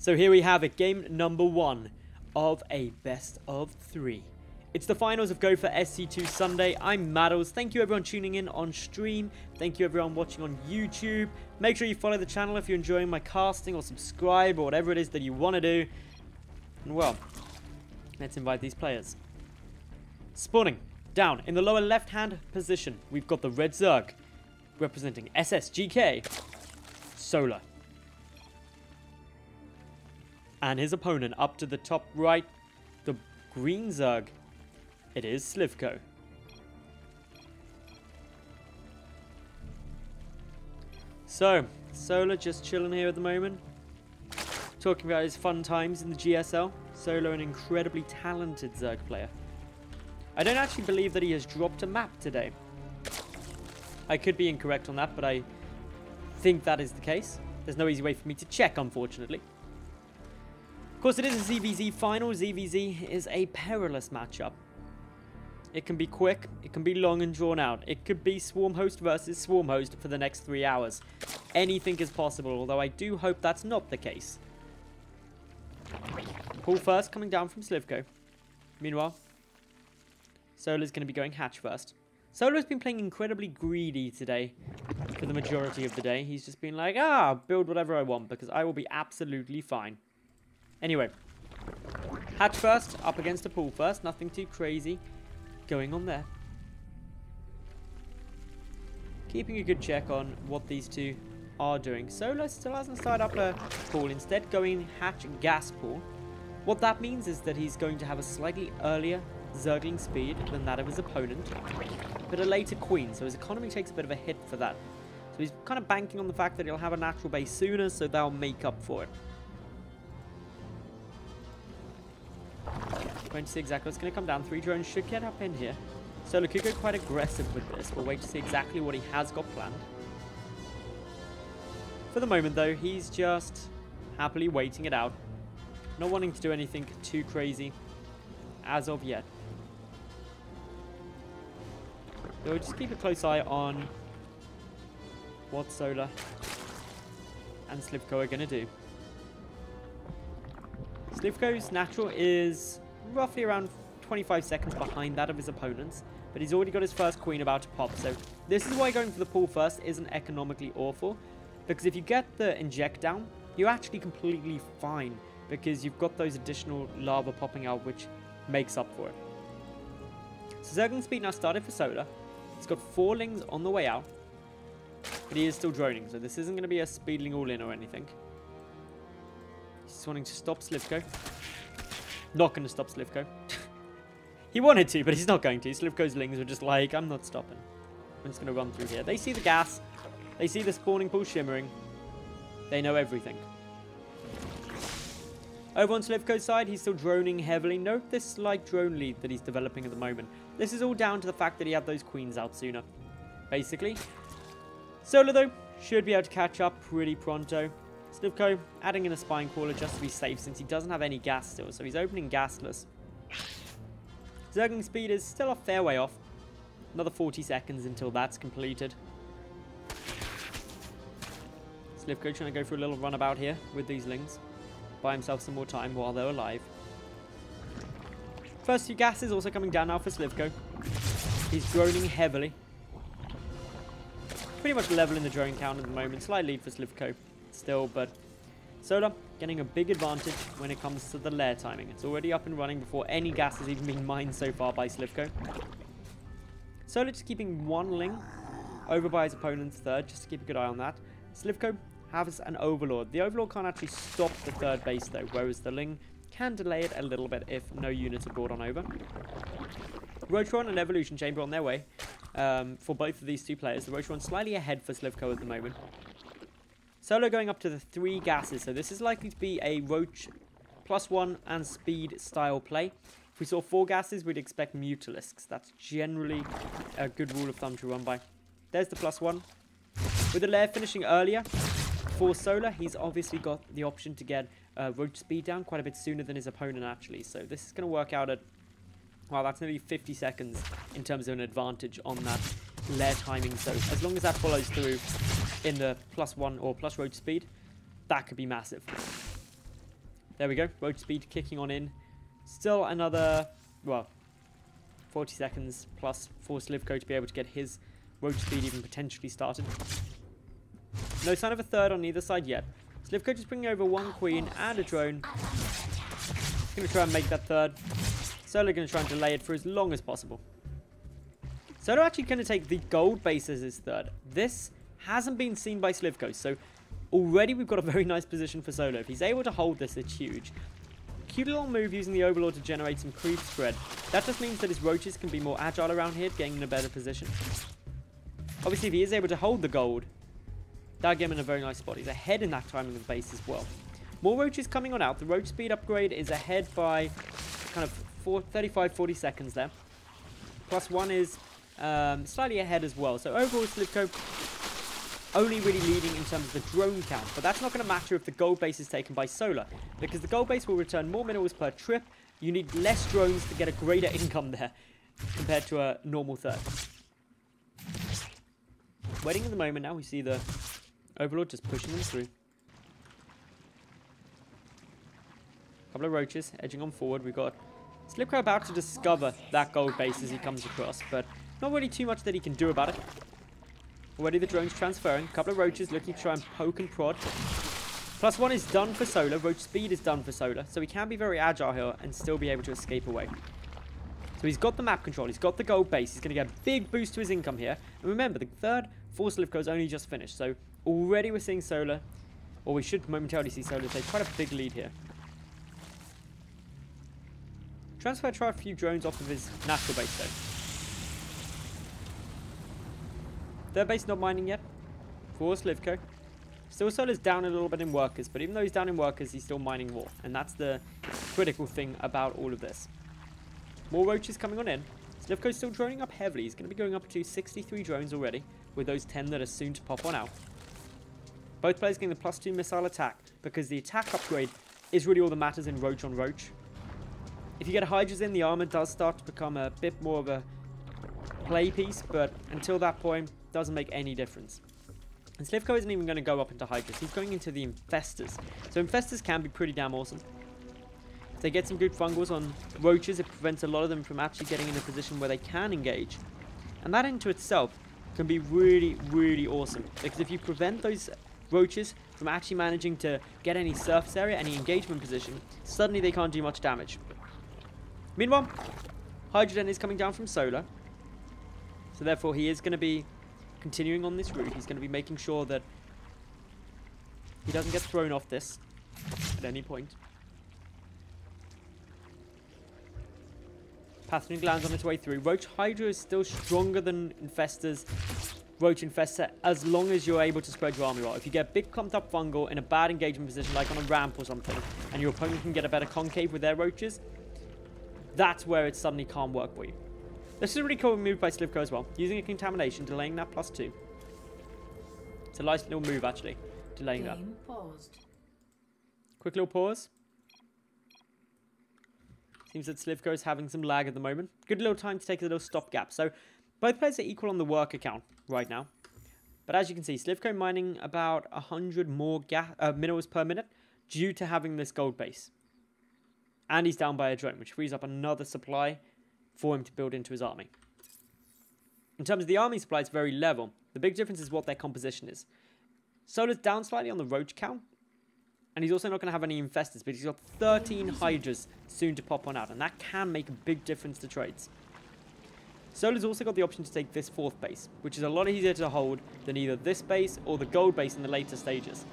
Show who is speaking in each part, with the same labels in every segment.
Speaker 1: So here we have it, game number 1 of a best of 3. It's the finals of Go for SC2 Sunday. I'm Madals. Thank you everyone tuning in on stream. Thank you everyone watching on YouTube. Make sure you follow the channel if you're enjoying my casting, or subscribe, or whatever it is that you want to do. And well, let's invite these players. Spawning down in the lower left hand position, we've got the red Zerg representing SSGK, Solar. And his opponent up to the top right, the green Zerg, it is Slivko. So, Solar just chilling here at the moment, talking about his fun times in the GSL. Solar, an incredibly talented Zerg player. I don't actually believe that he has dropped a map today. I could be incorrect on that, but I think that is the case. There's no easy way for me to check, unfortunately. Of course, it is a ZvZ final. ZvZ is a perilous matchup. It can be quick, it can be long and drawn out. It could be Swarm Host versus Swarm Host for the next 3 hours. Anything is possible, although I do hope that's not the case. Pull first, coming down from Slivko. Meanwhile, Solar's going to be going hatch first. Solar's been playing incredibly greedy today for the majority of the day. He's just been like, build whatever I want because I will be absolutely fine. Anyway, hatch first, up against a pool first. Nothing too crazy going on there. Keeping a good check on what these two are doing. Solar still hasn't started up a pool, instead going hatch gas pool. What that means is that he's going to have a slightly earlier Zergling speed than that of his opponent, but a later queen, so his economy takes a bit of a hit for that. So he's kind of banking on the fact that he'll have a natural base sooner, so that'll make up for it. Going to see exactly what's going to come down. 3 drones should get up in here. Solar could go quite aggressive with this. We'll wait to see exactly what he has got planned. For the moment, though, he's just happily waiting it out. Not wanting to do anything too crazy as of yet. So we'll just keep a close eye on what Solar and Slivko are going to do. Slivko's natural is roughly around 25 seconds behind that of his opponent's, but he's already got his first queen about to pop, so this is why going for the pool first isn't economically awful, because if you get the inject down, you're actually completely fine, because you've got those additional lava popping out, which makes up for it. So Zergling speed now started for Solar. He's got 4 lings on the way out, but he is still droning, so this isn't going to be a speedling all in or anything. He's just wanting to stop Slivko. Not going to stop Slivko. He wanted to, but he's not going to. Slivko's lings are just like, I'm not stopping. I'm just going to run through here. They see the gas. They see the spawning pool shimmering. They know everything. Over on Slivko's side, he's still droning heavily. Note this slight drone lead that he's developing at the moment. This is all down to the fact that he had those queens out sooner, basically. Solar, though, should be able to catch up pretty pronto. Slivko adding in a spine crawler just to be safe, since he doesn't have any gas still, so he's opening gasless. Zergling speed is still a fair way off. Another 40 seconds until that's completed. Slivko trying to go for a little runabout here with these lings. Buy himself some more time while they're alive. First 2 gases also coming down now for Slivko. He's droning heavily. Pretty much level in the drone count at the moment. Slight lead for Slivko still, but Solar getting a big advantage when it comes to the lair timing. It's already up and running before any gas has even been mined so far by Slivko. Solar just keeping 1 ling over by his opponent's 3rd, just to keep a good eye on that. Slivko has an Overlord. The Overlord can't actually stop the 3rd base though, whereas the ling can delay it a little bit if no units are brought on over. Rotron and Evolution Chamber on their way for both of these 2 players. The Rotron slightly ahead for Slivko at the moment. Solar going up to the 3 gases, so this is likely to be a Roach +1 and speed style play. If we saw 4 gases, we'd expect Mutalisks. That's generally a good rule of thumb to run by. There's the +1. With the lair finishing earlier for Solar, he's obviously got the option to get Roach speed down quite a bit sooner than his opponent actually. So this is going to work out at, well, that's nearly 50 seconds in terms of an advantage on that lair timing. So as long as that follows through in the +1 or plus road speed, that could be massive. There we go. Roach speed kicking on in. Still another, well, 40 seconds plus for Slivko to be able to get his roach speed even potentially started. No sign of a third on either side yet. Slivko just bringing over one queen and a drone. Going to try and make that third. Solo going to try and delay it for as long as possible. Solo actually going to take the gold base as his third. This hasn't been seen by Slivko, so already we've got a very nice position for Solo. If he's able to hold this, it's huge. Cute little move using the Overlord to generate some creep spread. That just means that his roaches can be more agile around here, getting in a better position. Obviously, if he is able to hold the gold, that'll get him in a very nice spot. He's ahead in that timing of the base as well. More roaches coming on out. The roach speed upgrade is ahead by kind of 35-40 seconds there. Plus one is slightly ahead as well. So overall, Slivko only really leading in terms of the drone count. But that's not going to matter if the gold base is taken by Solar, because the gold base will return more minerals per trip. You need less drones to get a greater income there compared to a normal third. Waiting at the moment now, we see the Overlord just pushing them through. Couple of roaches edging on forward. We've got Slivko about to discover that gold base as he comes across, but not really too much that he can do about it. Already the drone's transferring. Couple of roaches looking to try and poke and prod. Plus one is done for Solar. Roach speed is done for Solar, so he can be very agile here and still be able to escape away. So he's got the map control. He's got the gold base. He's going to get a big boost to his income here. And remember, the third for Slivko is only just finished, so already we're seeing Solar, or we should momentarily see Solar take quite a big lead here. Try a few drones off of his natural base though. Third base not mining yet for Slivko. Still Solar's down a little bit in workers, but even though he's down in workers, he's still mining more. And that's the critical thing about all of this. More roaches coming on in. Slivko's still droning up heavily. He's going to be going up to 63 drones already, with those 10 that are soon to pop on out. Both players getting the +2 missile attack, because the attack upgrade is really all that matters in roach on roach. If you get Hydras in, the armor does start to become a bit more of a play piece, but until that point, doesn't make any difference. And Slivko isn't even going to go up into Hydras. He's going into the Infestors. So Infestors can be pretty damn awesome. If they get some good fungals on roaches, it prevents a lot of them from actually getting in a position where they can engage. And that into itself can be really, really awesome. Because if you prevent those roaches from actually managing to get any surface area, any engagement position, suddenly they can't do much damage. Meanwhile, Hydrogen is coming down from Solar. So therefore he is going to be continuing on this route. He's going to be making sure that he doesn't get thrown off this at any point. Pathogen Gland's on its way through. Roach Hydra is still stronger than Infestors, Roach Infestor, as long as you're able to spread your army well. If you get big clumped up fungal in a bad engagement position, like on a ramp or something, and your opponent can get a better concave with their roaches, that's where it suddenly can't work for you. This is a really cool move by Slivko as well. Using a contamination, delaying that +2. It's a nice little move, actually. Delaying that.
Speaker 2: Paused.
Speaker 1: Quick little pause. Seems that Slivko is having some lag at the moment. Good little time to take a little stopgap. So, both players are equal on the work account right now. But as you can see, Slivko mining about 100 more minerals per minute due to having this gold base. And he's down by a drone, which frees up another supply for him to build into his army. In terms of the army supply, it's very level. The big difference is what their composition is. Solar's down slightly on the roach count. And he's also not going to have any Infestors, but he's got 13 Hydras soon to pop on out. And that can make a big difference to trades. Solar's also got the option to take this fourth base, which is a lot easier to hold than either this base or the gold base in the later stages.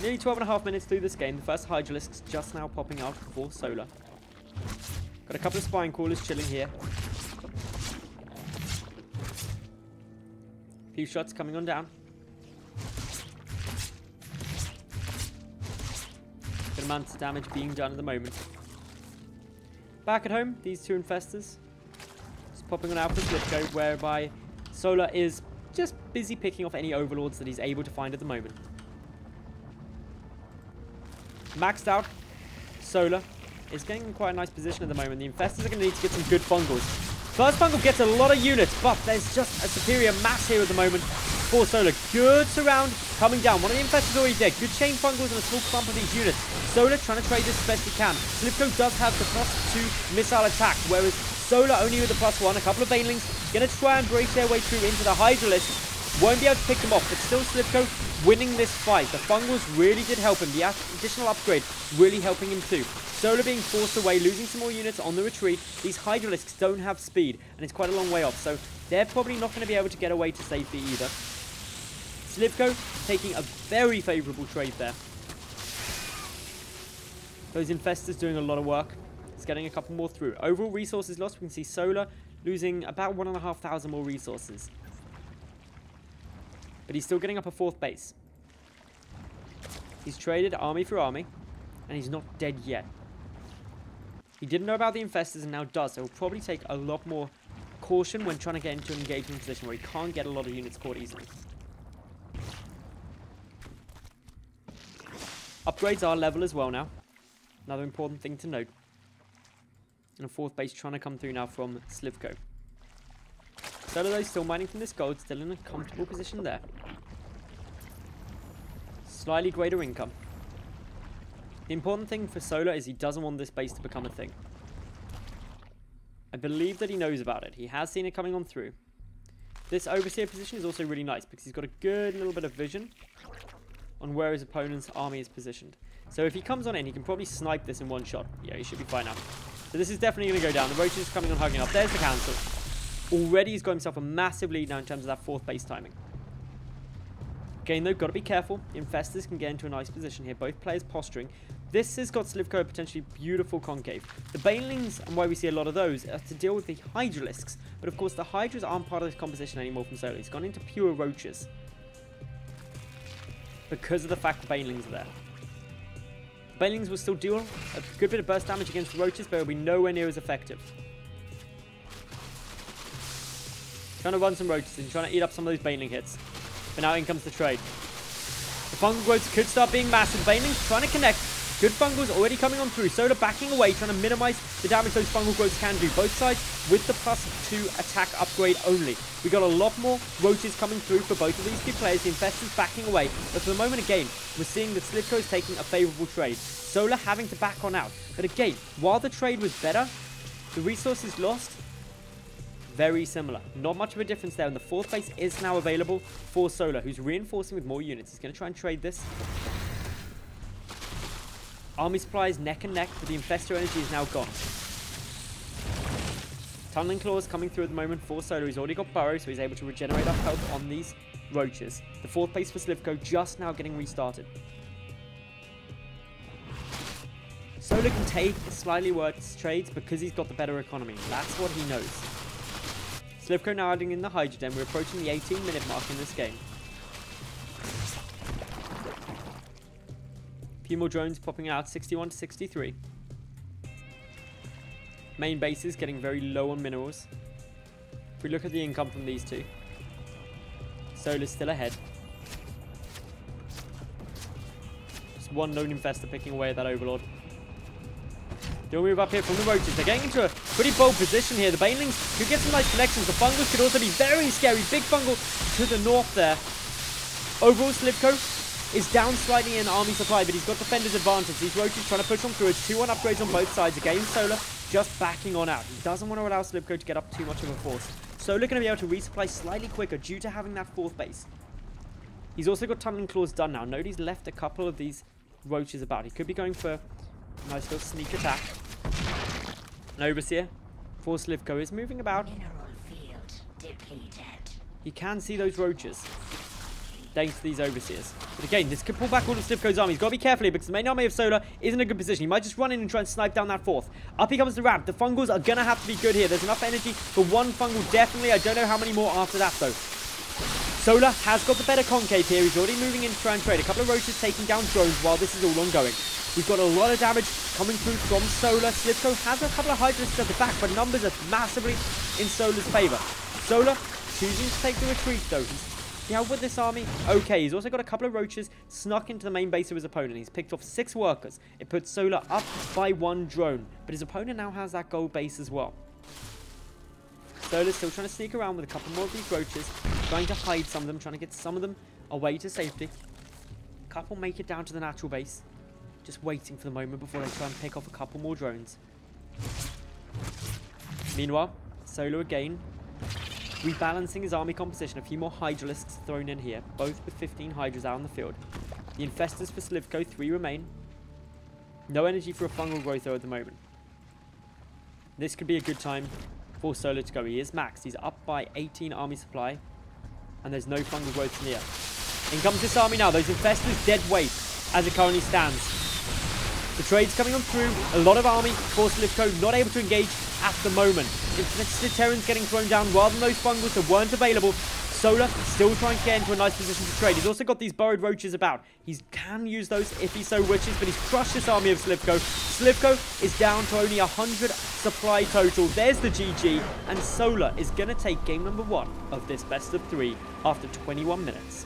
Speaker 1: Nearly 12.5 minutes through this game, the first Hydralisk's just now popping out for Solar. Got a couple of Spine Crawlers chilling here. A few shots coming on down. Good amounts of damage being done at the moment. Back at home, these two Infestors just popping on out for Slivko, whereby Solar is just busy picking off any Overlords that he's able to find at the moment. Maxed out, Solar is getting in quite a nice position at the moment. The Infestors are going to need to get some good fungals. First fungal gets a lot of units, but there's just a superior mass here at the moment. for Solar. Good surround coming down. One of the infestors already dead. Good chain fungals and a small clump of these units. Solar trying to trade this as best he can. Slivko does have the +2 missile attack, whereas Solar only with the +1. A couple of Banelings going to try and break their way through into the Hydralisks. Won't be able to pick them off, but still Slivko winning this fight. The fungals really did help him. The additional upgrade really helping him too. Solar being forced away, losing some more units on the retreat. These Hydralisks don't have speed, and it's quite a long way off, so they're probably not going to be able to get away to safety either. Slivko taking a very favourable trade there. Those infestors doing a lot of work. He's getting a couple more through. Overall resources lost, we can see Solar losing about 1,500 more resources. But he's still getting up a 4th base. He's traded army for army, and he's not dead yet. He didn't know about the infestors and now does, so he'll probably take a lot more caution when trying to get into an engagement position where he can't get a lot of units caught easily. Upgrades are level as well now. Another important thing to note. And a 4th base trying to come through now from Slivko. Solar though still mining from this gold, still in a comfortable position there. Slightly greater income. The important thing for Solar is he doesn't want this base to become a thing. I believe that he knows about it. He has seen it coming on through. This Overseer position is also really nice because he's got a good little bit of vision on where his opponent's army is positioned. So if he comes on in, he can probably snipe this in one shot. Yeah, he should be fine now. So this is definitely going to go down. The Roaches is coming on hugging up. There's the cancel. Already he's got himself a massive lead now in terms of that 4th base timing. Again though, got to be careful. The infestors can get into a nice position here. Both players posturing. This has got Slivko a potentially beautiful concave. The Banelings, and why we see a lot of those, are to deal with the Hydralisks. But of course the Hydras aren't part of this composition anymore from Solar. He's gone into pure Roaches. Because of the fact the Banelings are there. Banelings will still deal a good bit of burst damage against the Roaches, but it will be nowhere near as effective. Trying to run some Roaches and trying to eat up some of those Baneling hits. But now in comes the trade. The fungal growths could start being massive. Banelings trying to connect. Good fungals already coming on through. Solar backing away, trying to minimize the damage those fungal growths can do. Both sides with the +2 attack upgrade only. We got a lot more Roaches coming through for both of these two players. The infestors backing away. But for the moment again, we're seeing that Slivko is taking a favourable trade. Solar having to back on out. But again, while the trade was better, the resources lost, very similar. Not much of a difference there. And the 4th base is now available for Solar, who's reinforcing with more units. He's going to try and trade this. Army supplies neck and neck, but the infestor energy is now gone. Tunneling Claws coming through at the moment for Solar. He's already got Burrow, so he's able to regenerate up health on these Roaches. The 4th base for Slivko just now getting restarted. Solar can take slightly worse trades because he's got the better economy. That's what he knows. Slivko now adding in the Hydra Den. We're approaching the 18-minute mark in this game. A few more drones popping out, 61 to 63. Main bases getting very low on minerals. If we look at the income from these two, Solar's still ahead. Just one lone infestor picking away at that Overlord. They'll move up here from the Roaches. They're getting into a pretty bold position here. The Banelings could get some nice connections. The Fungals could also be very scary. Big Fungal to the north there. Overall, Slivko is down slightly in army supply, but he's got defender's advantage. These Roaches trying to push on through. It's 2-1 upgrades on both sides. Again, Solar just backing on out. He doesn't want to allow Slivko to get up too much of a force. Solar going to be able to resupply slightly quicker due to having that 4th base. He's also got Tunneling Claws done now. Note he's left a couple of these Roaches about. He could be going for a nice little sneak attack. An Overseer for Slivko is moving about.
Speaker 2: Mineral field depleted.
Speaker 1: He can see those Roaches thanks to these Overseers. But again, this could pull back all of Slivko's army. He's got to be careful here because the main army of Solar isn't in a good position. He might just run in and try and snipe down that 4th. Up he comes the ramp. The Fungals are going to have to be good here. There's enough energy for one Fungal, definitely. I don't know how many more after that, though. Solar has got the better concave here. He's already moving in to try and trade. A couple of Roaches taking down drones while this is all ongoing. We've got a lot of damage coming through from Solar. Slivko has a couple of Hydras at the back, but numbers are massively in Solar's favour. Solar choosing to take the retreat, though. Yeah, with this army, okay. He's also got a couple of Roaches snuck into the main base of his opponent. He's picked off 6 workers. It puts Solar up by 1 drone. But his opponent now has that gold base as well. Solar's still trying to sneak around with a couple more of these roaches, trying to hide some of them, trying to get some of them away to safety. A couple make it down to the natural base, just waiting for the moment before they try and pick off a couple more drones. Meanwhile, Solar again rebalancing his army composition. A few more Hydralisks thrown in here, both with 15 Hydras out in the field. The Infestors for Slivko, 3 remain. No energy for a fungal growth though at the moment. This could be a good time for Solar to go. He is maxed. He's up by 18 army supply. And there's no fungal growth near. In comes this army now. Those Infestors dead weight as it currently stands. The trade's coming on through. A lot of army for Slivko not able to engage at the moment. Infested Terrans getting thrown down rather than those fungals that weren't available. Solar still trying to get into a nice position to trade. He's also got these burrowed roaches about. He can use those if he so wishes, but he's crushed this army of Slivko. Slivko is down to only 100 supply total. There's the GG, and Solar is going to take game number 1 of this best of 3 after 21 minutes.